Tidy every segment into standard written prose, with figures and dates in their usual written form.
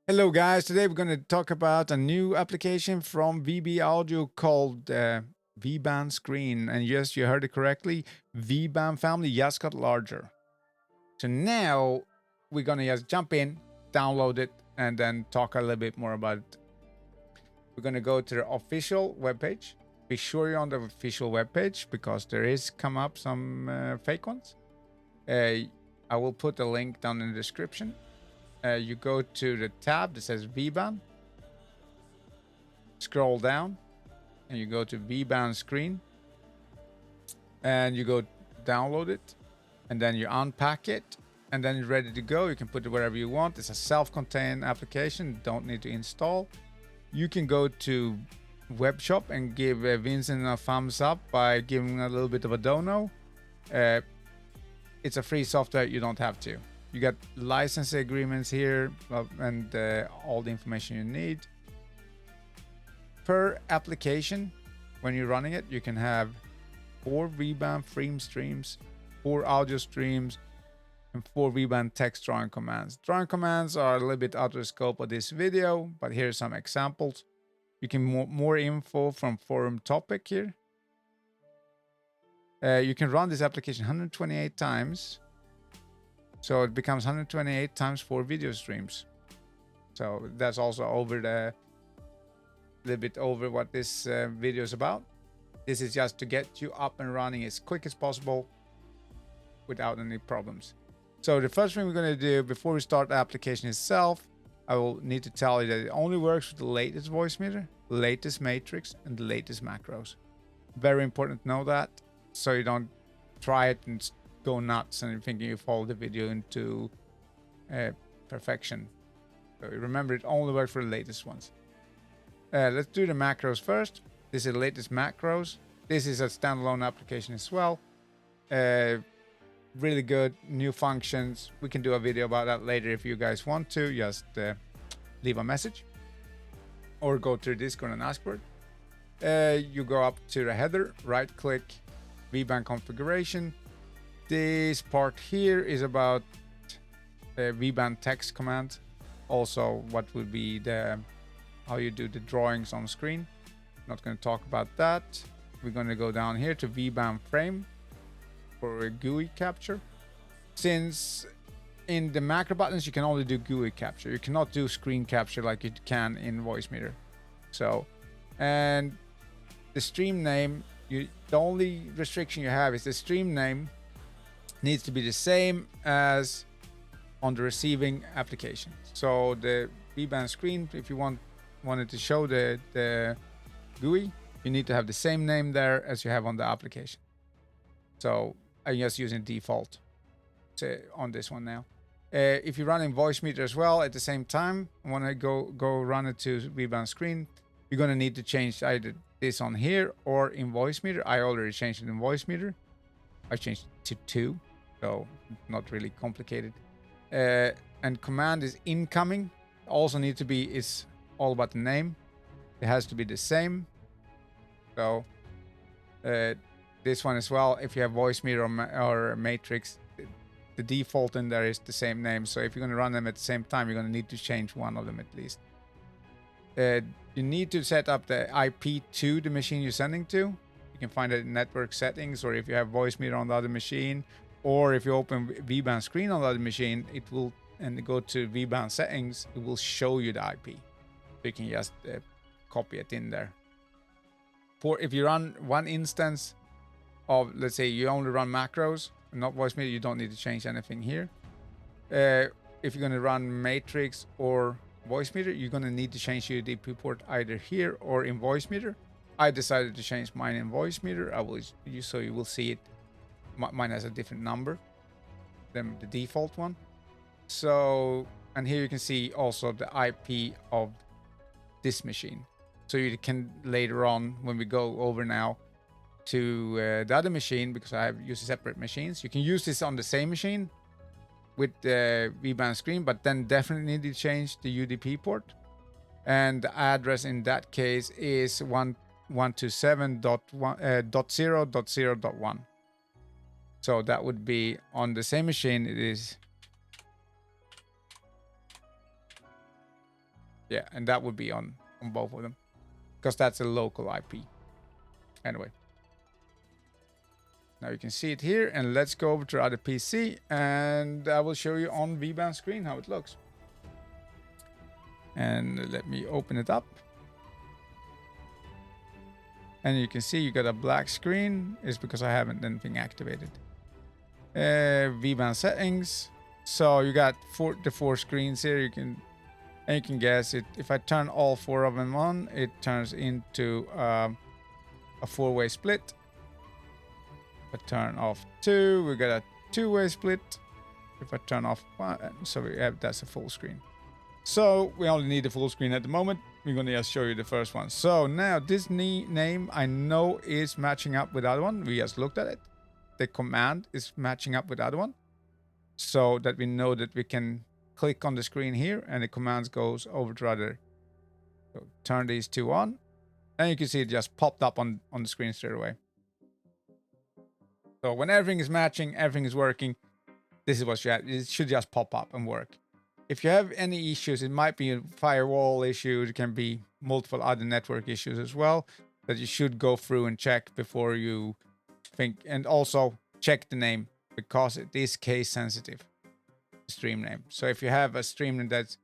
Hello guys, today we're going to talk about a new application from VB Audio called Vban Screen. And yes, you heard it correctly, Vban family just got larger. So now we're going to just jump in, download it, and then talk a little bit more about it. We're going to go to the official webpage. Be sure you're on the official webpage because there is come up some fake ones. I will put a link down in the description. You go to the tab that says Vban, scroll down, and you go to Vban screen, and you go download it, and then you unpack it, and then you're ready to go. You can put it wherever you want. It's a self-contained application, don't need to install. You can go to web shop and give Vincent a thumbs up by giving a little bit of a dono. It's a free software, you don't have to. You got license agreements here and all the information you need. Per application, when you're running it, you can have 4 Vban frame streams, 4 audio streams, and 4 Vban text drawing commands. Drawing commands are a little bit out of the scope of this video, but here's some examples. You can more info from forum topic here. You can run this application 128 times. So it becomes 128 times 4 video streams. So that's also over the little bit over what this video is about. This is just to get you up and running as quick as possible without any problems. So the first thing we're going to do before we start the application itself, I will need to tell you that it only works with the latest VoiceMeeter, latest matrix, and the latest macros. Very important to know that, so you don't try it and go nuts and thinking you follow the video into perfection. So remember, it only works for the latest ones. Let's do the macros first. This is the latest macros. This is a standalone application as well. Really good new functions. We can do a video about that later if you guys want to. Just leave a message or go to Discord and ask for it. You go up to the header, right click, Vban configuration. This part here is about Vban text command. Also, what would be the how you do the drawings on screen. Not going to talk about that. We're going to go down here to Vban frame for a GUI capture. Since in the macro buttons you can only do GUI capture, you cannot do screen capture like you can in VoiceMeeter. So, and the stream name, the only restriction you have is the stream name needs to be the same as on the receiving application. So the Vban screen, if you wanted to show the GUI, you need to have the same name there as you have on the application. So I'm just using default on this one now. If you're running VoiceMeeter as well at the same time, when I go run it to Vban screen, you're gonna need to change either this on here or in VoiceMeeter. I already changed it in VoiceMeeter. I changed it to 2, so not really complicated. And command is incoming. Also need to be is all about the name. It has to be the same. So this one as well. If you have VoiceMeeter or Matrix, the default in there is the same name. So if you're going to run them at the same time, you're going to need to change one of them at least. You need to set up the IP to the machine you're sending to. You can find it in network settings, or if you have VoiceMeeter on the other machine, or if you open Vban screen on the other machine, it will, and go to Vban settings, it will show you the IP. So you can just copy it in there. For if you run one instance of, let's say you only run macros, not VoiceMeeter, you don't need to change anything here. If you're going to run Matrix or VoiceMeeter, you're going to need to change your UDP port either here or in VoiceMeeter. I decided to change mine in VoiceMeeter. So you will see it. Mine has a different number than the default one. So, and here you can see also the IP of this machine. So you can later on, when we go over now to the other machine, because I have used separate machines, you can use this on the same machine with the Vban screen, but then definitely need to change the UDP port. And the address in that case is 127.0.0.1. So that would be on the same machine. It is Yeah, and that would be on both of them because that's a local IP. Anyway, now you can see it here, and let's go over to other PC, and I will show you on Vban screen how it looks. And let me open it up. And you can see you got a black screen. It's because I haven't anything activated. Vban settings. So you got the four screens here. You can guess it. If I turn all four of them on, it turns into a four-way split. If I turn off two, we got a two-way split. If I turn off one, so that's a full screen. So we only need the full screen at the moment. We're going to just show you the first one. So now this name I know is matching up with the other one. We just looked at it. The command is matching up with the other one. So that we know that we can click on the screen here and the commands goes over to other. So turn these two on. And you can see it just popped up on the screen straight away. So when everything is matching, everything is working, this is what it should just pop up and work. If you have any issues, it might be a firewall issue. It can be multiple other network issues as well that you should go through and check before you think. And also check the name because it is case sensitive, stream name. So if you have a stream name that's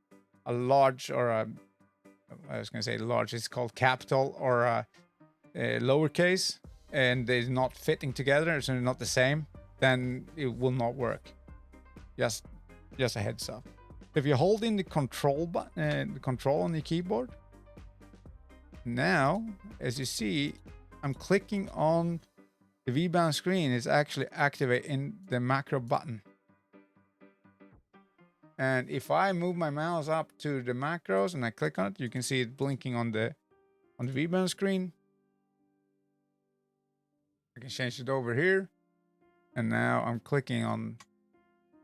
a large or I was going to say large, it's called capital or a lowercase, and they're not fitting together, so they're not the same, then it will not work. Just a heads up. If you hold in the control button, the control on the keyboard, now, as you see, I'm clicking on the Vban screen. It's actually activating the macro button. And if I move my mouse up to the macros and I click on it, you can see it blinking on the Vban screen. I can change it over here. And now I'm clicking on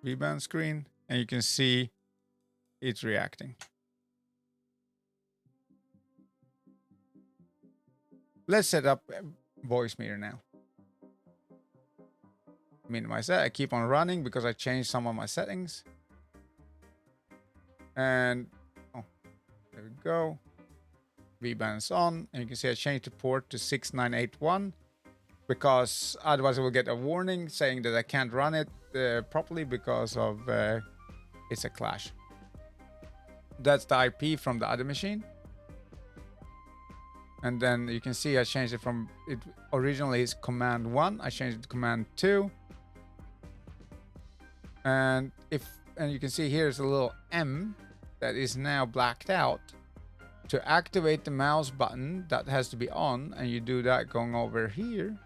Vban screen and you can see it's reacting. Let's set up VoiceMeeter now. Minimize that. I keep on running because I changed some of my settings. And there we go. Vban is on, and you can see I changed the port to 6981 because otherwise I will get a warning saying that I can't run it properly because of it's a clash. That's the IP from the other machine. And then you can see I changed it from, it originally is command 1. I changed it to command 2. And you can see here's a little M that is now blacked out. To activate the mouse button, that has to be on, and you do that going over here.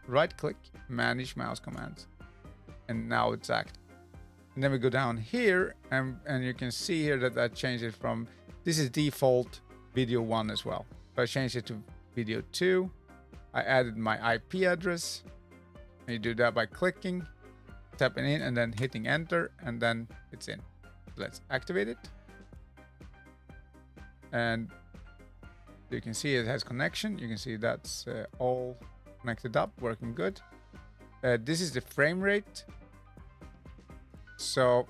Right click, manage mouse commands. And now it's active. And then we go down here and you can see here that I changed it from, this is default video 1 as well. So I changed it to video 2. I added my IP address. And you do that by clicking, tapping in, and then hitting enter, and then it's in. Let's activate it. And you can see it has connection. You can see that's all connected up, working good. This is the frame rate. So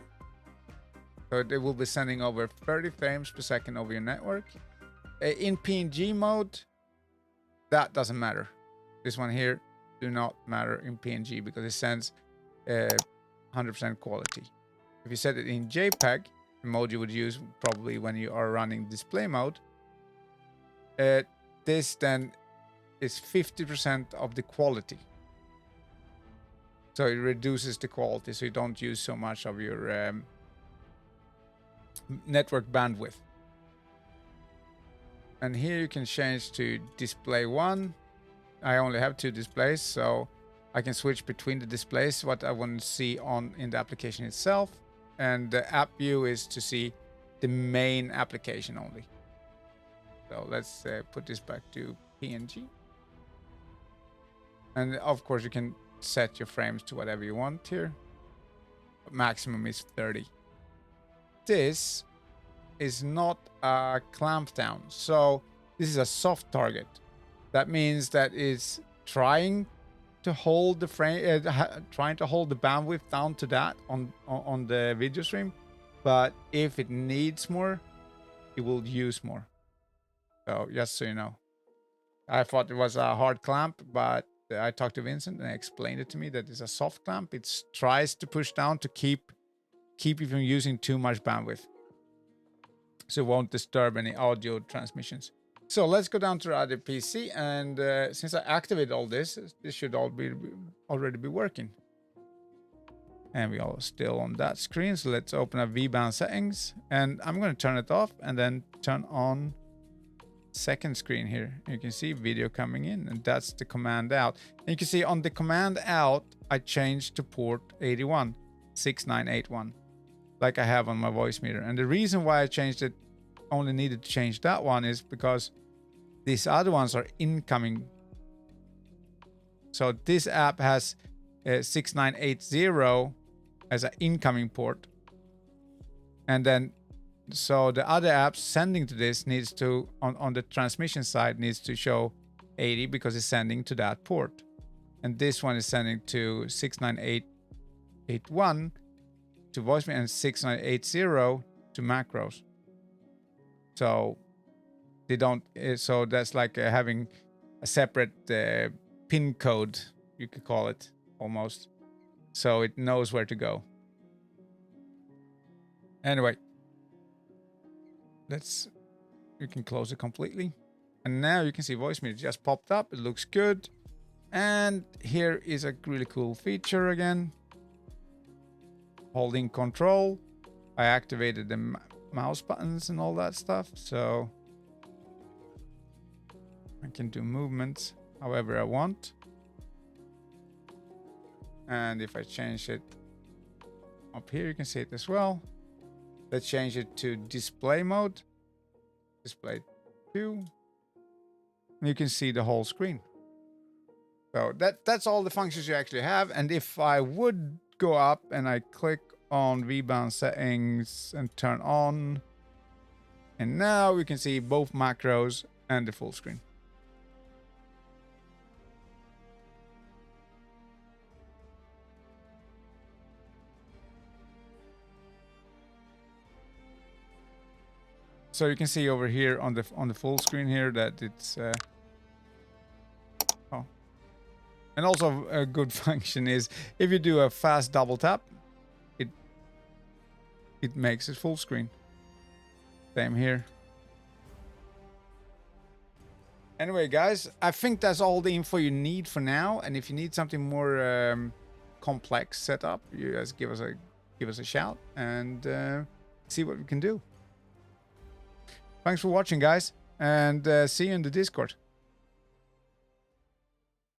it will be sending over 30 frames per second over your network. In PNG mode, that doesn't matter. This one here do not matter in PNG because it sends 100% quality. If you set it in JPEG, the mode you would use probably when you are running display mode, this then is 50% of the quality. So it reduces the quality, so you don't use so much of your network bandwidth. And here you can change to display 1. I only have 2 displays, so I can switch between the displays, what I want to see in the application itself. And the app view is to see the main application only. So let's put this back to PNG. And of course you can set your frames to whatever you want here. Maximum is 30. This is not a clamp down. So this is a soft target. That means that it's trying to hold the frame, trying to hold the bandwidth down to that on the video stream. But if it needs more, it will use more. So just so you know. I thought it was a hard clamp, but I talked to Vincent and he explained it to me that it's a soft clamp. It tries to push down to keep you from using too much bandwidth, so it won't disturb any audio transmissions. So let's go down to the other PC, and since I activated all this should all already be working. And we are still on that screen, so let's open up Vban settings, and I'm going to turn it off and then turn on second screen here. You can see video coming in, and that's the command out. And you can see on the command out, I changed to port 81, 6981, like I have on my VoiceMeeter. And the reason why I changed it, only needed to change that one, is because these other ones are incoming. So this app has 6980 as an incoming port, and then so the other apps sending to this needs to, on the transmission side, needs to show 80 because it's sending to that port, and this one is sending to 69881 to VoiceMeeter and 6980 to macros. So they don't. So that's like having a separate pin code, you could call it almost. So it knows where to go. Anyway, you can close it completely. And now you can see VoiceMeeter just popped up. It looks good. And here is a really cool feature again. Holding control, I activated the mouse buttons and all that stuff. So I can do movements however I want. And if I change it up here, you can see it as well. Let's change it to display mode. Display 2. And you can see the whole screen. So that's all the functions you actually have. And if I would go up and I click on Vban settings and turn on, and now we can see both macros and the full screen. So you can see over here on the full screen here that it's and also a good function is if you do a fast double tap, it makes it full screen. Same here. Anyway, guys, I think that's all the info you need for now. And if you need something more complex setup, you guys give us a shout and see what we can do. Thanks for watching, guys, and see you in the Discord.